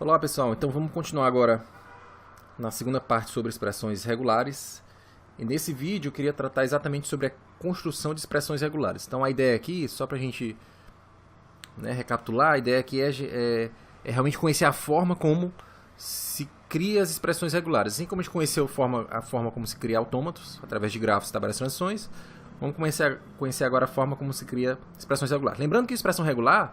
Olá pessoal, então vamos continuar agora na segunda parte sobre expressões regulares. E nesse vídeo eu queria tratar exatamente sobre a construção de expressões regulares. Então a ideia aqui, só para a gente recapitular, a ideia aqui é realmente conhecer a forma como se cria as expressões regulares. Assim como a gente conheceu a forma como se cria autômatos, através de grafos e tabelas de transições, vamos conhecer agora a forma como se cria expressões regulares. Lembrando que a expressão regular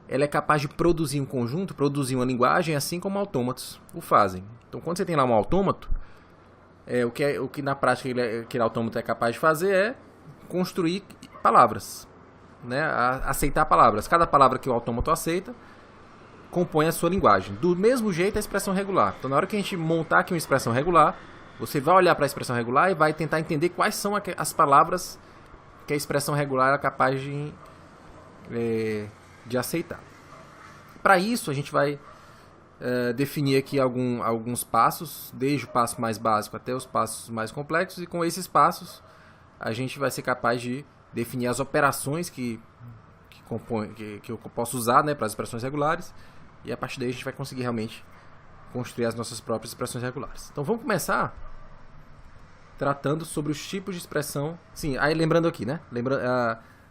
ela é capaz de produzir um conjunto, produzir uma linguagem, assim como autômatos o fazem. Então, quando você tem lá um autômato, o que na prática aquele autômato é capaz de fazer é construir palavras, aceitar palavras. Cada palavra que o autômato aceita compõe a sua linguagem. Do mesmo jeito, a expressão regular. Então, na hora que a gente montar aqui uma expressão regular, você vai olhar para a expressão regular e vai tentar entender quais são as palavras que a expressão regular é capaz de aceitar. Para isso, a gente vai definir aqui alguns passos, desde o passo mais básico até os passos mais complexos, e com esses passos a gente vai ser capaz de definir as operações que eu posso usar para as expressões regulares, e a partir daí a gente vai conseguir realmente construir as nossas próprias expressões regulares. Então vamos começar tratando sobre os tipos de expressão. Sim, aí lembrando aqui,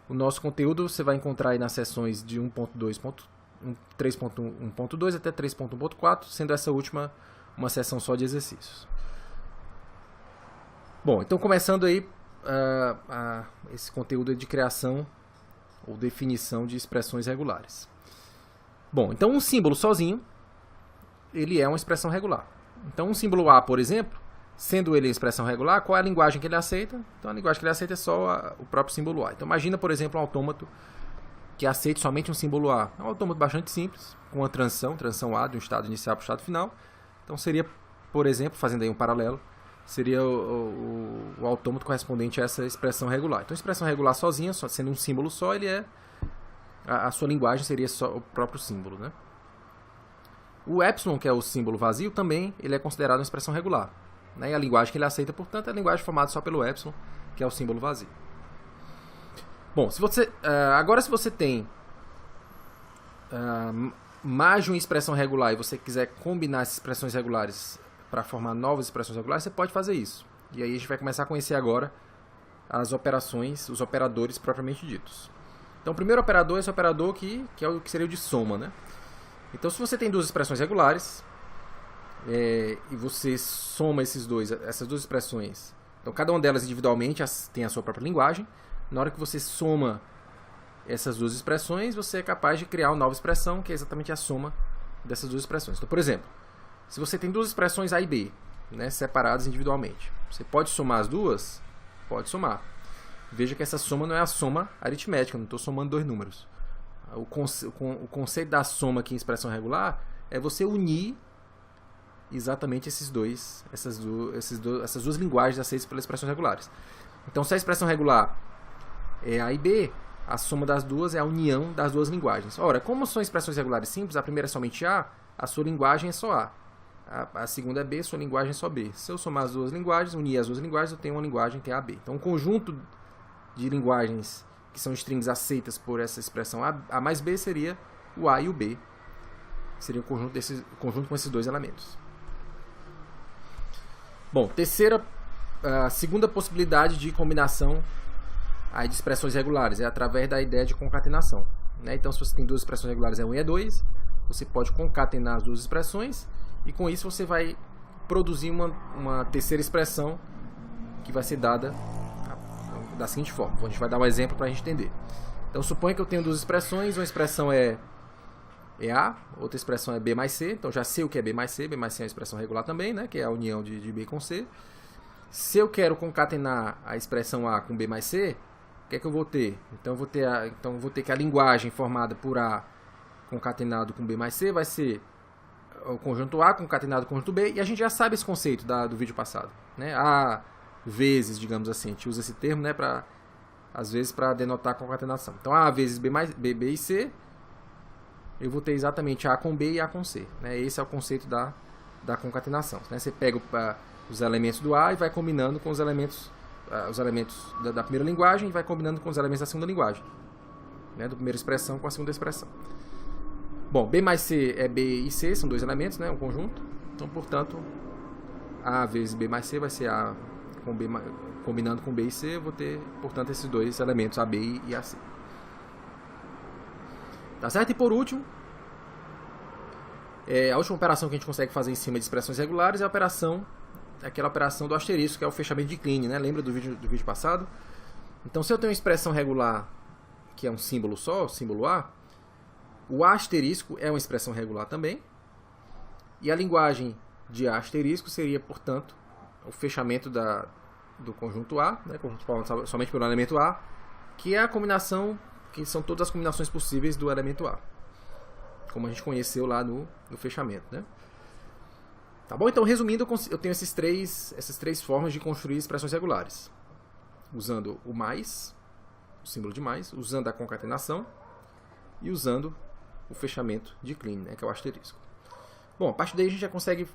o nosso conteúdo você vai encontrar aí nas seções de 3.1.2 até 3.1.4, sendo essa última uma seção só de exercícios. Bom, então começando aí esse conteúdo de criação ou definição de expressões regulares. Bom, então um símbolo sozinho, ele é uma expressão regular. Então um símbolo A, por exemplo, sendo ele expressão regular, qual é a linguagem que ele aceita? Então a linguagem que ele aceita é só o próprio símbolo A. Então imagina, por exemplo, um autômato que aceite somente um símbolo A. É um autômato bastante simples, com uma transição A de um estado inicial para o estado final. Então seria, por exemplo, fazendo aí um paralelo, seria o autômato correspondente a essa expressão regular. Então a expressão regular sozinha, só sendo um símbolo só, a sua linguagem seria só o próprio símbolo, O epsilon, que é o símbolo vazio, também ele é considerado uma expressão regular. E a linguagem que ele aceita, portanto, é a linguagem formada só pelo epsilon, que é o símbolo vazio. Bom, agora se você tem mais de uma expressão regular e você quiser combinar essas expressões regulares para formar novas expressões regulares, você pode fazer isso. E aí a gente vai começar a conhecer agora as operações, os operadores propriamente ditos. Então o primeiro operador é esse operador que é o que seria o de soma. Então se você tem duas expressões regulares, e você soma essas duas expressões, então cada uma delas individualmente tem a sua própria linguagem. Na hora que você soma essas duas expressões, você é capaz de criar uma nova expressão, que é exatamente a soma dessas duas expressões. Então, por exemplo, se você tem duas expressões A e B, separadas individualmente, você pode somar as duas? Pode somar. Veja que essa soma não é a soma aritmética, eu não estou somando dois números. O conceito da soma aqui em expressão regular é você unir exatamente essas duas linguagens aceitas pelas expressões regulares. Então, se a expressão regular é A e B, a soma das duas é a união das duas linguagens. Ora, como são expressões regulares simples, a primeira é somente A, a sua linguagem é só A. A segunda é B, a sua linguagem é só B. Se eu somar as duas linguagens, unir as duas linguagens, eu tenho uma linguagem que é AB. Então, um conjunto de linguagens que são strings aceitas por essa expressão A mais B seria o A e o B. Seria o conjunto com esses dois elementos. Bom, segunda possibilidade de combinação de expressões regulares é através da ideia de concatenação. Então, se você tem duas expressões regulares, 1 e 2, você pode concatenar as duas expressões e com isso você vai produzir uma terceira expressão que vai ser dada da seguinte forma. A gente vai dar um exemplo para a gente entender. Então, suponha que eu tenho duas expressões, uma expressão é A, outra expressão é B mais C. Então, já sei o que é B mais C. B mais C é uma expressão regular também, que é a união de B com C. Se eu quero concatenar a expressão A com B mais C, o que é que eu vou ter? Então, eu vou ter que a linguagem formada por A concatenado com B mais C vai ser o conjunto A concatenado com o conjunto B. E a gente já sabe esse conceito do vídeo passado. A vezes, digamos assim, a gente usa esse termo, às vezes para denotar a concatenação. Então, A vezes B e C, eu vou ter exatamente A com B e A com C. Esse é o conceito da concatenação. Você pega os elementos do A e vai combinando com os elementos da primeira linguagem e vai combinando com os elementos da segunda linguagem. Da primeira expressão com a segunda expressão. Bom, B mais C é B e C, são dois elementos, né, um conjunto. Então, portanto, A vezes B mais C vai ser A com B, combinando com B e C, eu vou ter, portanto, esses dois elementos, AB e AC. Tá certo? E por último, a última operação que a gente consegue fazer em cima de expressões regulares é a operação, aquela operação do asterisco, que é o fechamento de Kleene, né? Lembra do vídeo passado? Então, se eu tenho uma expressão regular que é um símbolo só, o símbolo A, o A asterisco é uma expressão regular também, e a linguagem de A asterisco seria, portanto, o fechamento do conjunto A, né? Conjunto formado somente pelo elemento A, que é a combinação, que são todas as combinações possíveis do elemento A, como a gente conheceu lá no fechamento, né? Tá bom? Então, resumindo, eu tenho essas três formas de construir expressões regulares. Usando o mais, o símbolo de mais, usando a concatenação e usando o fechamento de Kleene, né, que é o asterisco. Bom, a partir daí a gente já consegue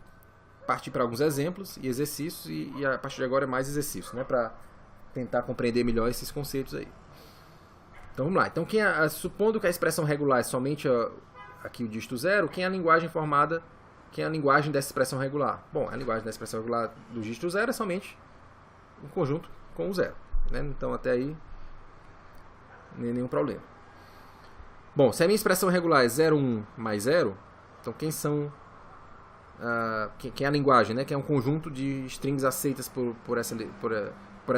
partir para alguns exemplos e exercícios, e a partir de agora é mais exercício, né, para tentar compreender melhor esses conceitos aí. Então vamos lá. Então, supondo que a expressão regular é somente aqui o dígito zero, quem é a linguagem formada, quem é a linguagem dessa expressão regular? Bom, a linguagem da expressão regular do dígito zero é somente um conjunto com o zero, né? Então até aí nenhum problema. Bom, se a minha expressão regular é 0, 1 mais 0, então quem são quem é a linguagem, né? Que é um conjunto de strings aceitas por essa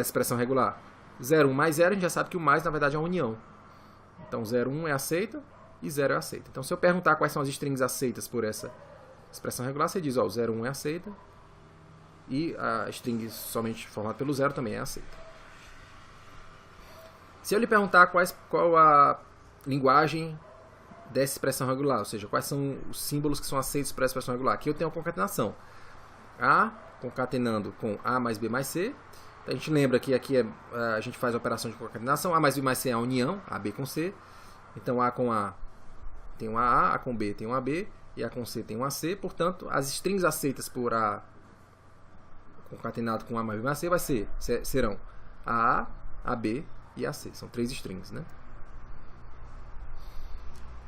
expressão regular. 0, 1 mais 0, a gente já sabe que o mais na verdade é uma união. Então 0, 1 é aceita e 0 é aceita. Então se eu perguntar quais são as strings aceitas por essa expressão regular, você diz, ó, o 0, 1 é aceita e a string somente formada pelo 0 também é aceita. Se eu lhe perguntar qual a linguagem dessa expressão regular, ou seja, quais são os símbolos que são aceitos para essa expressão regular, aqui eu tenho a concatenação. A concatenando com A mais B mais C. Então, a gente lembra que aqui a gente faz a operação de concatenação. A mais B mais C é a união, AB com C. Então A com A tem um AA, A com B tem um AB, e A com C tem um AC. Portanto, as strings aceitas por A concatenado com A mais B mais C serão AA, AB e AC. São 3 strings, né?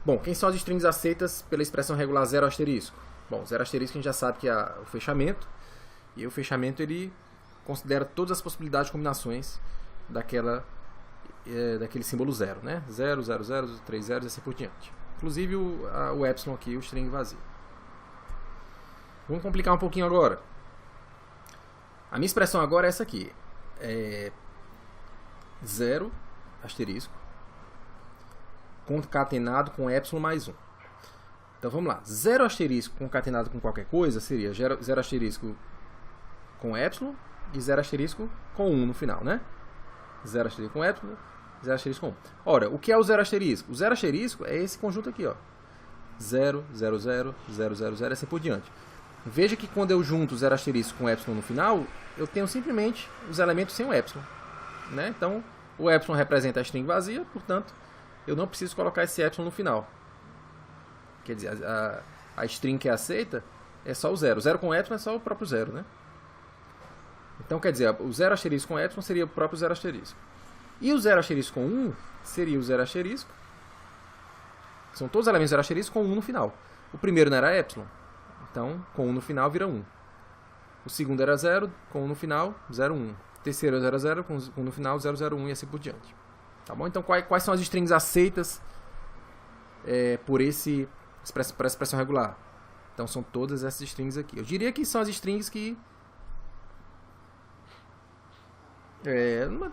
Bom, quem são as strings aceitas pela expressão regular 0 asterisco? Bom, 0 asterisco a gente já sabe que é o fechamento. E o fechamento ele considera todas as possibilidades de combinações daquele símbolo 0, né? 0, 0, 0, 3 zeros e assim por diante. Inclusive o epsilon aqui, o string vazio. Vamos complicar um pouquinho agora. A minha expressão agora é essa aqui. 0 asterisco concatenado com epsilon mais 1. Então vamos lá. 0 asterisco concatenado com qualquer coisa seria 0 asterisco com epsilon e 0 asterisco com 1 no final, né? 0 asterisco com epsilon, 0 asterisco com 1. Ora, o que é o 0 asterisco? O 0 asterisco é esse conjunto aqui, ó. 0, 0, 0, 0, 0, 0 e assim por diante. Veja que quando eu junto 0 asterisco com epsilon no final, eu tenho simplesmente os elementos sem o epsilon, né? Então, o epsilon representa a string vazia, portanto, eu não preciso colocar esse epsilon no final. Quer dizer, a string que é aceita é só o 0. 0 com epsilon é só o próprio 0, né? Então, quer dizer, o 0 asterisco com epsilon seria o próprio 0 asterisco. E o 0 asterisco com 1 seria o 0 asterisco. São todos os elementos 0 asterisco com 1 no final. O primeiro não era epsilon, então com 1 no final vira 1. O segundo era 0, com 1 no final, 0, 1. O terceiro é 0, 0, com 1 no final, 0, 0, 1 e assim por diante. Tá bom? Então, quais são as strings aceitas por essa expressão regular? Então, são todas essas strings aqui. Eu diria que são as strings que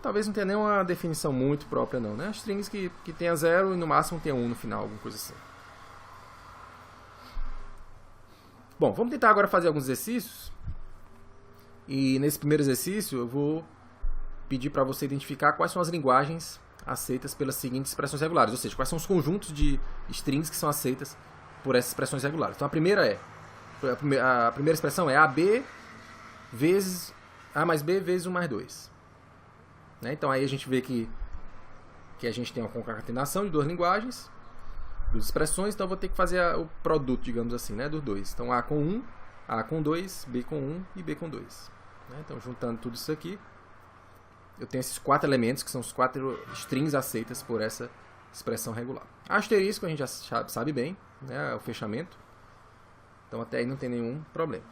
talvez não tenha nenhuma definição muito própria, não, né? As strings que tenha 0 e no máximo tenha 1 no final, alguma coisa assim. Bom, vamos tentar agora fazer alguns exercícios. E nesse primeiro exercício eu vou pedir para você identificar quais são as linguagens aceitas pelas seguintes expressões regulares, ou seja, quais são os conjuntos de strings que são aceitas por essas expressões regulares. Então a primeira expressão é AB vezes A mais B vezes 1 mais 2. Né? Então aí a gente vê que a gente tem uma concatenação de duas linguagens, duas expressões, então eu vou ter que fazer o produto, digamos assim, né, dos dois. Então A com 1, A com 2, B com 1 e B com 2. Né? Então juntando tudo isso aqui, eu tenho esses 4 elementos, que são os 4 strings aceitas por essa expressão regular. Asterisco a gente já sabe bem, né, é o fechamento. Então até aí não tem nenhum problema.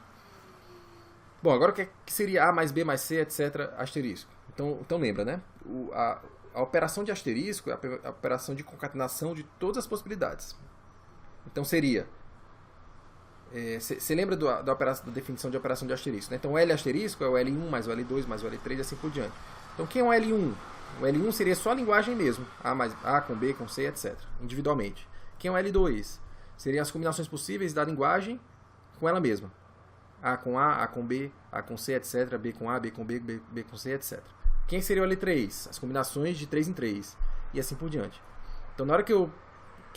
Bom, agora o que seria A mais B mais C, etc. asterisco? Então lembra, né? A operação de asterisco é a operação de concatenação de todas as possibilidades. Então seria... Você lembra da definição de operação de asterisco, né? Então o L asterisco é o L1 mais o L2 mais o L3 e assim por diante. Então quem é o L1? O L1 seria só a linguagem mesmo. A com B, com C, etc. Individualmente. Quem é o L2? Seriam as combinações possíveis da linguagem com ela mesma. A com B, A com C, etc. B com A, B com B, B com C, etc. Quem seria o L3? As combinações de 3 em 3. E assim por diante. Então na hora que eu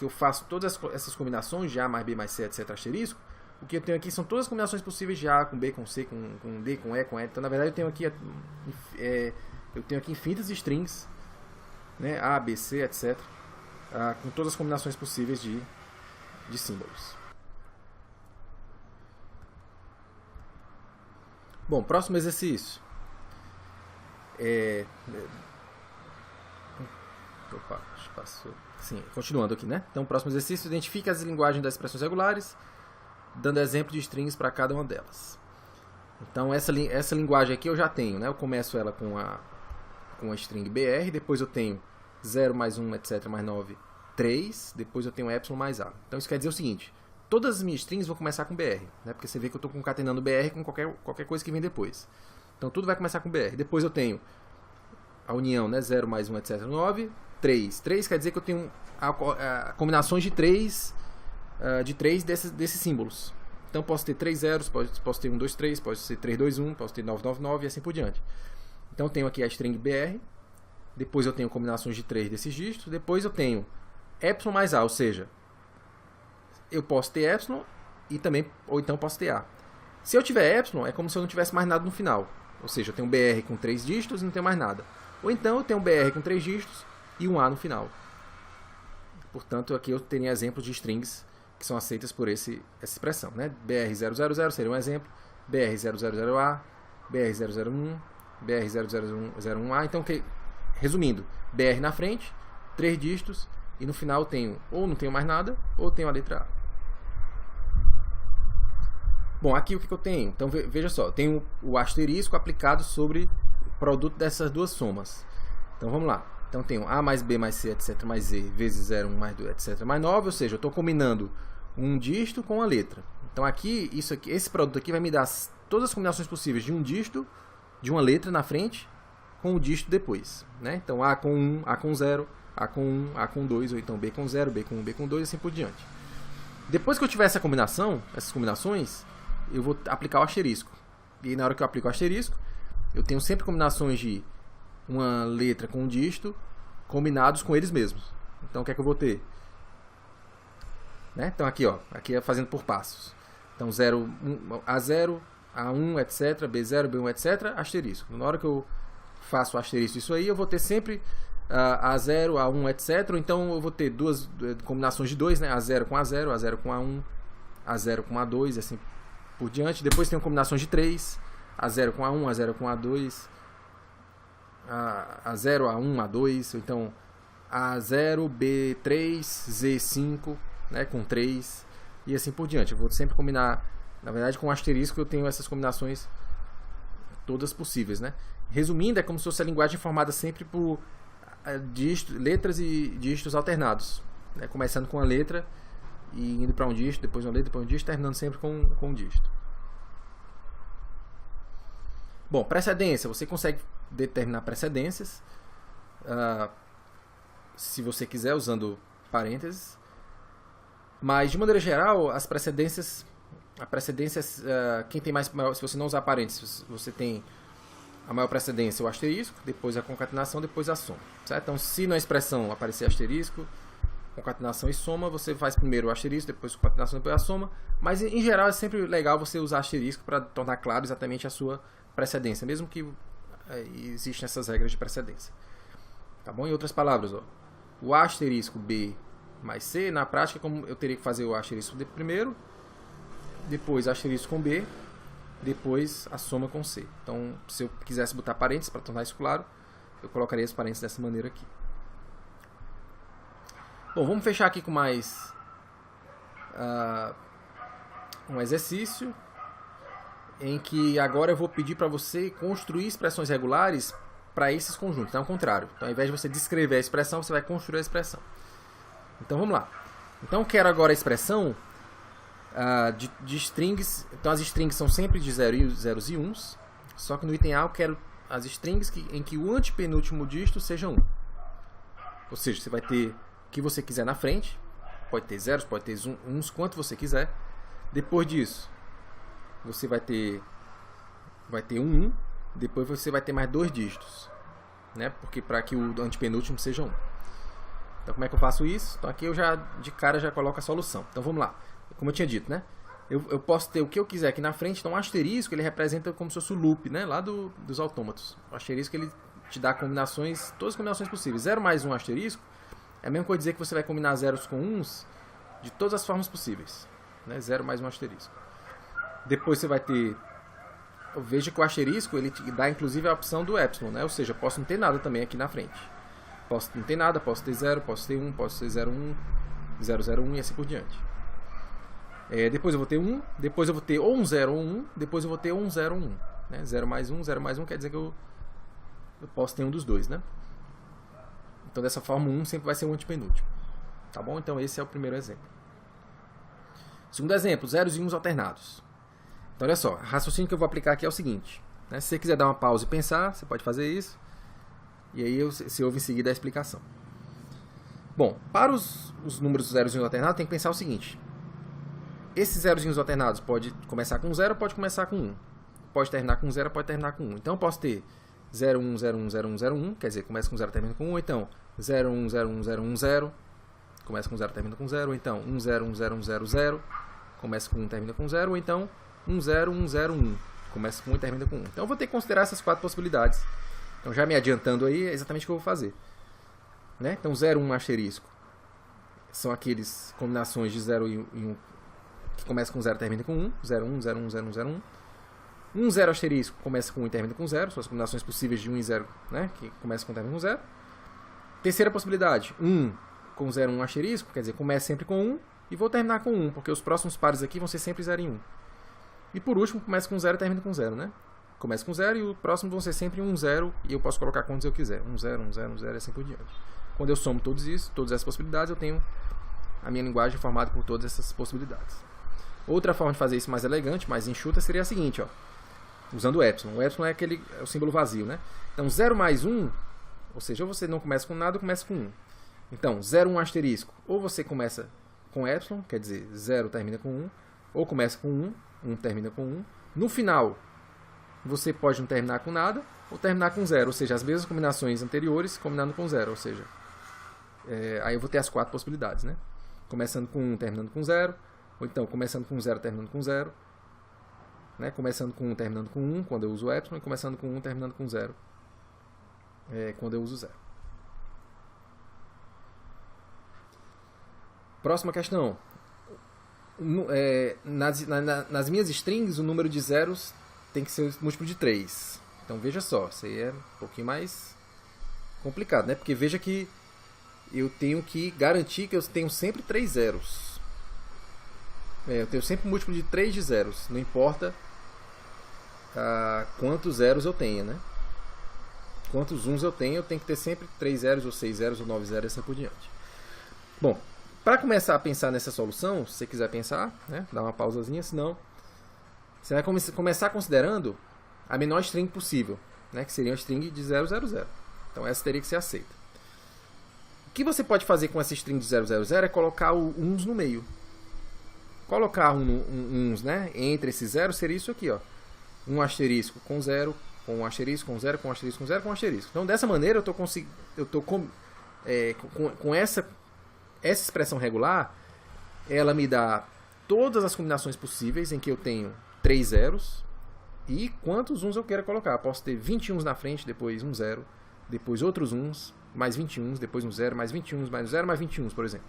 faço todas essas combinações de A mais B mais C, etc. asterisco, o que eu tenho aqui são todas as combinações possíveis de A com B, com C, com D, com E, com E. Então, na verdade, eu tenho aqui infinitas strings, né, A, B, C, etc. Com todas as combinações possíveis de símbolos. Bom, próximo exercício. Opa, passou. Sim, continuando aqui, né? Então, próximo exercício, identifique as linguagens das expressões regulares, dando exemplo de strings para cada uma delas. Então, essa linguagem aqui eu já tenho, né? Eu começo ela com a string BR, depois eu tenho 0 mais 1, etc, mais 9, 3, depois eu tenho epsilon mais A. Então, isso quer dizer o seguinte, todas as minhas strings vão começar com BR, né? Porque você vê que eu estou concatenando BR com qualquer coisa que vem depois. Então, tudo vai começar com BR. Depois eu tenho a união, né? 0 mais 1, etc, 9, 3. 3 quer dizer que eu tenho combinações de 3 desses símbolos. Então posso ter 3 zeros, posso ter 1, 2, 3, posso ter 3, 2, 1, posso ter 9, 9, 9 e assim por diante. Então eu tenho aqui a string BR, depois eu tenho combinações de 3 desses dígitos, depois eu tenho epsilon mais A, ou seja, eu posso ter epsilon ou então posso ter A. Se eu tiver epsilon, é como se eu não tivesse mais nada no final. Ou seja, eu tenho BR com 3 dígitos e não tenho mais nada. Ou então eu tenho BR com 3 dígitos e um A no final. Portanto, aqui eu teria exemplos de strings que são aceitas por essa expressão, né? BR000 seria um exemplo, BR000A, BR001, BR001A. Então, resumindo, BR na frente, 3 dígitos, e no final eu tenho, ou não tenho mais nada, ou tenho a letra A. Bom, aqui o que eu tenho? Então, veja só, eu tenho o asterisco aplicado sobre o produto dessas duas somas. Então, vamos lá. Então, tenho A mais B mais C, etc, mais Z, vezes 0, 1 mais 2, etc, mais 9, ou seja, eu estou combinando um dígito com a letra. Então, aqui, esse produto aqui vai me dar todas as combinações possíveis de um dígito, de uma letra na frente, com o dígito depois, né? Então, A com 1, A com 0, A com 1, A com 2, ou então B com 0, B com 1, B com 2, e assim por diante. Depois que eu tiver essas combinações, eu vou aplicar o asterisco. E na hora que eu aplico o asterisco, eu tenho sempre combinações de uma letra com um dígito combinados com eles mesmos. Então, o que é que eu vou ter? Né? Então, aqui é fazendo por passos. Então, 0, A0, A1, etc, B0, B1, etc, asterisco. Na hora que eu faço o asterisco disso aí, eu vou ter sempre A0, A1, etc. Ou então, eu vou ter duas combinações de 2, né? A0 com A0, A0 com A1, A0 com A2, e assim por diante. Depois tem combinações de 3, A0 com A1, A0 com A2, A0, A1, A2, ou então A0, B3, Z5, né, com 3, e assim por diante. Eu vou sempre combinar, na verdade com o asterisco eu tenho essas combinações todas possíveis, né? Resumindo, é como se fosse a linguagem formada sempre por letras e dígitos alternados, né? Começando com a letra e indo para um dígito, depois uma letra, depois um dígito, terminando sempre com um dígito. Bom, precedência, você consegue determinar precedências se você quiser, usando parênteses, mas de maneira geral a precedência, quem tem mais, se você não usar parênteses, você tem a maior precedência, o asterisco, depois a concatenação, depois a soma, certo? Então, se na expressão aparecer asterisco, concatenação e soma, você faz primeiro o asterisco, depois a concatenação, depois a soma, mas em geral é sempre legal você usar asterisco para tornar claro exatamente a sua precedência, mesmo que existem essas regras de precedência. Tá bom? Em outras palavras, o asterisco B mais C, na prática, como eu teria que fazer o asterisco primeiro, depois asterisco com B, depois a soma com C. Então, se eu quisesse botar parênteses para tornar isso claro, eu colocaria os parênteses dessa maneira aqui. Bom, vamos fechar aqui com mais um exercício em que agora eu vou pedir para você construir expressões regulares para esses conjuntos. Então, ao contrário. Então, ao invés de você descrever a expressão, você vai construir a expressão. Então, vamos lá. Então, eu quero agora a expressão de strings. Então, as strings são sempre de zeros e uns. Só que no item A eu quero as strings em que o antepenúltimo dígito seja 1. Ou seja, você vai ter o que você quiser na frente. Pode ter zeros, pode ter uns, quanto você quiser. Depois disso, você vai ter um 1. Depois você vai ter mais 2 dígitos, né? Porque para que o antepenúltimo seja 1. Então, como é que eu faço isso? Então, aqui eu já, de cara, já coloco a solução. Então, vamos lá. Como eu tinha dito, né? Eu posso ter o que eu quiser aqui na frente. Então, o asterisco, ele representa como se fosse o loop, né? Lá dos autômatos. O asterisco, ele te dá combinações, todas as combinações possíveis. 0 mais 1 asterisco é a mesma coisa dizer que você vai combinar zeros com uns de todas as formas possíveis, né? 0 mais 1 asterisco. Depois você vai ter... Veja que o asterisco, ele te dá inclusive a opção do epsilon, né? Ou seja, posso não ter nada também aqui na frente. Posso não ter nada, posso ter 0, posso ter 1, posso ter 0, 1, 0, 0, 1 e assim por diante. Depois eu vou ter 1, depois eu vou ter ou um 0 ou um 1, depois eu vou ter 1, 0 ou 1. Né? 0 mais 1 quer dizer que eu posso ter um dos dois, né? Então dessa forma 1 sempre vai ser o antepenúltimo. Tá bom? Então esse é o primeiro exemplo. Segundo exemplo, zeros e uns alternados. Então olha só, o raciocínio que eu vou aplicar aqui é o seguinte. Né? Se você quiser dar uma pausa e pensar, você pode fazer isso. E aí você ouve em seguida a explicação. Bom, para os números zeros e uns alternados, tem que pensar o seguinte. Esses zeros e uns alternados pode começar com 0, pode começar com 1. Pode terminar com 0, pode terminar com 1. Então eu posso ter 0, 1, 0, 1, 0, 1, 0, 1. Quer dizer, começa com 0, termina com 1. Então 0, 1, 0, 1, 0, 1, 0. Começa com 0, termina com 0. Ou então 1, 0, 1, 0, 1, 0, 0. Começa com 1, termina com 0. Ou então 1, 0, 1, 0, 1. Começa com 1 e termina com 1. Então eu vou ter que considerar essas 4 possibilidades. Então já me adiantando aí, é exatamente o que eu vou fazer. Né? Então 0, 1 asterisco são aqueles combinações de 0 e 1 que começa com 0 e termina com 1. 0, 1, 0, 1, 0, 1, 0, 1. 1, 0 asterisco começa com 1 e termina com 0. São as combinações possíveis de 1 e 0, né? Que começa com e termina com 0. Terceira possibilidade, 1 com 0, 1 asterisco, quer dizer, começa sempre com 1 e vou terminar com 1, porque os próximos pares aqui vão ser sempre 0 e 1. E por último, começa com 0 e termina com 0, né? Começa com 0 e o próximo vão ser sempre 1, 0 e eu posso colocar quantos eu quiser. 1, 0, 1, 0, 1, 0 e assim por diante. Quando eu somo todas essas possibilidades, eu tenho a minha linguagem formada por todas essas possibilidades. Outra forma de fazer isso mais elegante, mais enxuta, seria a seguinte, ó, usando o epsilon. O epsilon é o símbolo vazio, né? Então 0 mais 1, ou seja, ou você não começa com nada ou começa com 1. Então 0, 1 asterisco, ou você começa com epsilon, quer dizer, 0 termina com 1, ou começa com 1, 1 termina com 1. No final, você pode não terminar com nada ou terminar com 0, ou seja, as mesmas combinações anteriores combinando com 0, ou seja, aí eu vou ter as 4 possibilidades, né? Começando com 1, terminando com 0, ou então começando com 0, terminando com 0, né? Começando com 1, terminando com 1, quando eu uso o epsilon, e começando com 1, terminando com 0, quando eu uso 0. Próxima questão. Nas minhas strings, o número de zeros tem que ser múltiplo de 3. Então veja só, isso aí é um pouquinho mais complicado, né? Porque veja que eu tenho que garantir que eu tenho sempre 3 zeros. Eu tenho sempre um múltiplo de 3 de zeros, não importa quantos zeros eu tenha, né? Quantos uns eu tenho que ter sempre 3 zeros, ou 6 zeros, ou 9 zeros, e assim por diante. Bom, para começar a pensar nessa solução, se você quiser pensar, né? Dá uma pausazinha, senão você vai começar considerando a menor string possível, né? Que seria uma string de 000. Então essa teria que ser aceita. O que você pode fazer com essa string de 000 é colocar o uns no meio. Colocar uns, né? Entre esses zeros seria isso aqui, ó. Um asterisco com 0, com um asterisco com 0, com um asterisco com 0, com um asterisco. Então dessa maneira eu estou com essa expressão regular, ela me dá todas as combinações possíveis em que eu tenho 3 zeros e quantos uns eu queira colocar. Posso ter 20 uns na frente, depois um 0, depois outros uns, mais 20 uns, depois um 0, mais 20 uns, mais 0, mais 20 uns, por exemplo.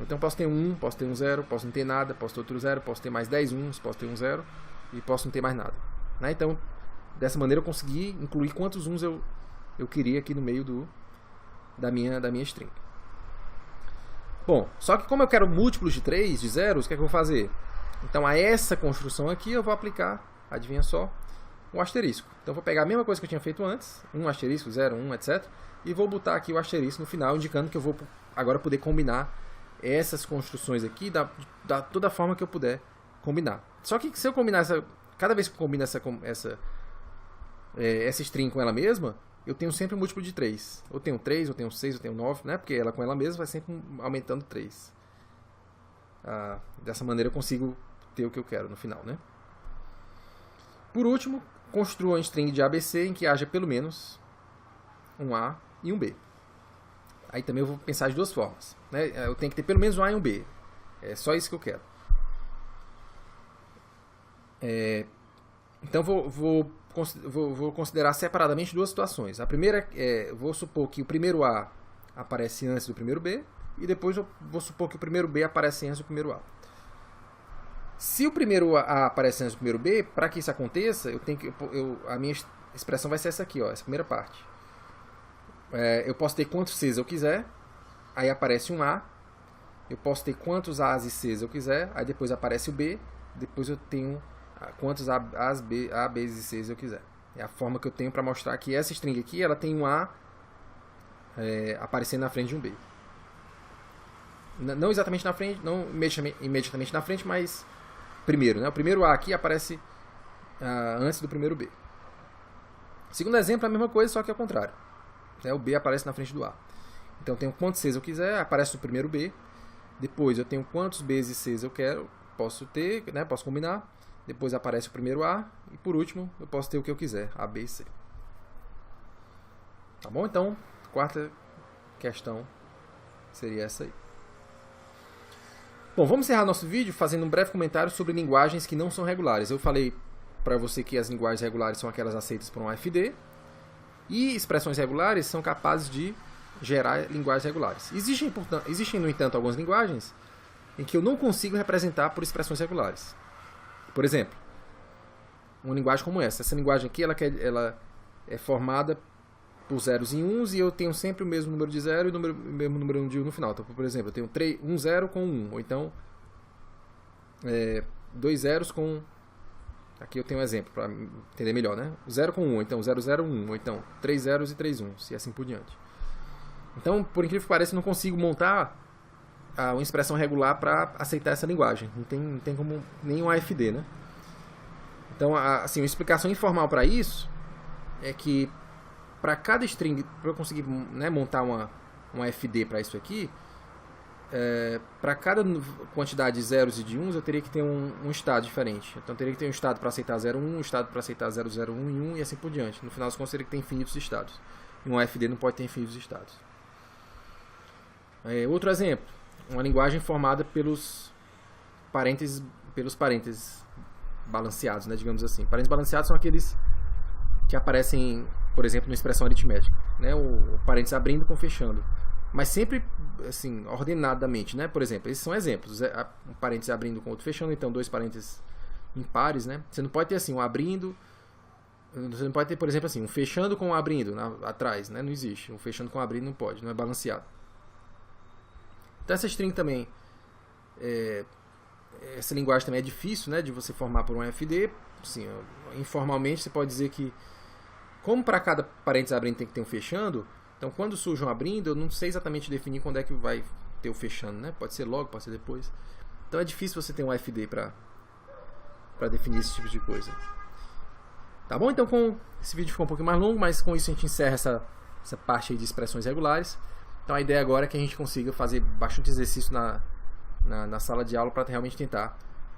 Então posso ter um 1, posso ter um 0, posso não ter nada, posso ter outro 0, posso ter mais 10 uns, posso ter um 0 e posso não ter mais nada. Né? Então, dessa maneira eu consegui incluir quantos uns eu queria aqui no meio da minha string. Bom, só que como eu quero múltiplos de 3, de zeros, o que é que eu vou fazer? Então a essa construção aqui eu vou aplicar, adivinha só, o asterisco. Então eu vou pegar a mesma coisa que eu tinha feito antes, 1 asterisco, 0, 1, etc. E vou botar aqui o asterisco no final, indicando que eu vou agora poder combinar essas construções aqui da toda forma que eu puder combinar. Só que se eu combinar cada vez que eu combino essa string com ela mesma, eu tenho sempre um múltiplo de 3. Eu tenho 3, eu tenho 6, eu tenho 9, né? Porque ela com ela mesma vai sempre aumentando 3. Dessa maneira eu consigo ter o que eu quero no final, né? Por último, construa uma string de ABC em que haja pelo menos um A e um B. Aí também eu vou pensar de duas formas, né? Eu tenho que ter pelo menos um A e um B. É só isso que eu quero. Então vou considerar separadamente duas situações. A primeira vou supor que o primeiro A aparece antes do primeiro B, e depois eu vou supor que o primeiro B aparece antes do primeiro A. Se o primeiro A aparece antes do primeiro B, para que isso aconteça, a minha expressão vai ser essa aqui, ó, essa primeira parte. Eu posso ter quantos Cs eu quiser, aí aparece um A. Eu posso ter quantos As e Cs eu quiser, aí depois aparece o B, depois eu tenho quantos As, Bs e Cs eu quiser. É a forma que eu tenho para mostrar que essa string aqui ela tem um A aparecendo na frente de um B. Não exatamente na frente, não imediatamente na frente, mas primeiro, né? O primeiro A aqui aparece antes do primeiro B. Segundo exemplo, é a mesma coisa, só que ao contrário. O B aparece na frente do A. Então eu tenho quantos Cs eu quiser, aparece no primeiro B. Depois eu tenho quantos Bs e Cs eu quero, posso ter, né? Posso combinar. Depois aparece o primeiro A. E por último, eu posso ter o que eu quiser, A, B e C. Tá bom? Então, quarta questão seria essa aí. Bom, vamos encerrar nosso vídeo fazendo um breve comentário sobre linguagens que não são regulares. Eu falei para você que as linguagens regulares são aquelas aceitas por um AFD. E expressões regulares são capazes de gerar linguagens regulares. Existem, no entanto, algumas linguagens em que eu não consigo representar por expressões regulares. Por exemplo, uma linguagem como essa. Essa linguagem aqui ela é formada por zeros e uns, e eu tenho sempre o mesmo número de zero e o mesmo número de um no final. Então, por exemplo, eu tenho um zero com um, ou então dois zeros com... Aqui eu tenho um exemplo para entender melhor, né? 0 com 1, então 0, 0, 1, ou então 3 zeros e 3 uns, e assim por diante. Então, por incrível que pareça, eu não consigo montar uma expressão regular para aceitar essa linguagem. Não tem como nenhum AFD, né? Então, assim, uma explicação informal para isso é que para cada string, para eu conseguir, né, montar um AFD para isso aqui, para cada quantidade de zeros e de uns, eu teria que ter um estado diferente. Então, eu teria que ter um estado para aceitar 0, 1, um estado para aceitar 0, 0, 1 e 1, e assim por diante. No final das contas, teria que ter infinitos estados. E um AFD não pode ter infinitos estados. Outro exemplo, uma linguagem formada pelos parênteses balanceados, né, digamos assim. Parênteses balanceados são aqueles que aparecem, por exemplo, na expressão aritmética, né, o parênteses abrindo com fechando. Mas sempre assim, ordenadamente, né? Por exemplo, esses são exemplos. Um parênteses abrindo com outro fechando, então dois parênteses impares, né? Você não pode ter assim, um abrindo. Você não pode ter, por exemplo, assim, um fechando com um abrindo atrás, né? Não existe. Um fechando com um abrindo não pode, não é balanceado. Então essa string também, essa linguagem também é difícil, né? De você formar por um AFD. Assim, informalmente você pode dizer que, como para cada parênteses abrindo tem que ter um fechando, então quando surge um abrindo, eu não sei exatamente definir quando é que vai ter o fechando, né? Pode ser logo, pode ser depois. Então é difícil você ter um AFD para definir esse tipo de coisa. Tá bom? Então esse vídeo ficou um pouquinho mais longo, mas com isso a gente encerra essa parte aí de expressões regulares. Então a ideia agora é que a gente consiga fazer bastante exercício na sala de aula para realmente tentar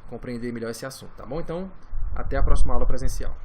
compreender melhor esse assunto, tá bom? Então, até a próxima aula presencial.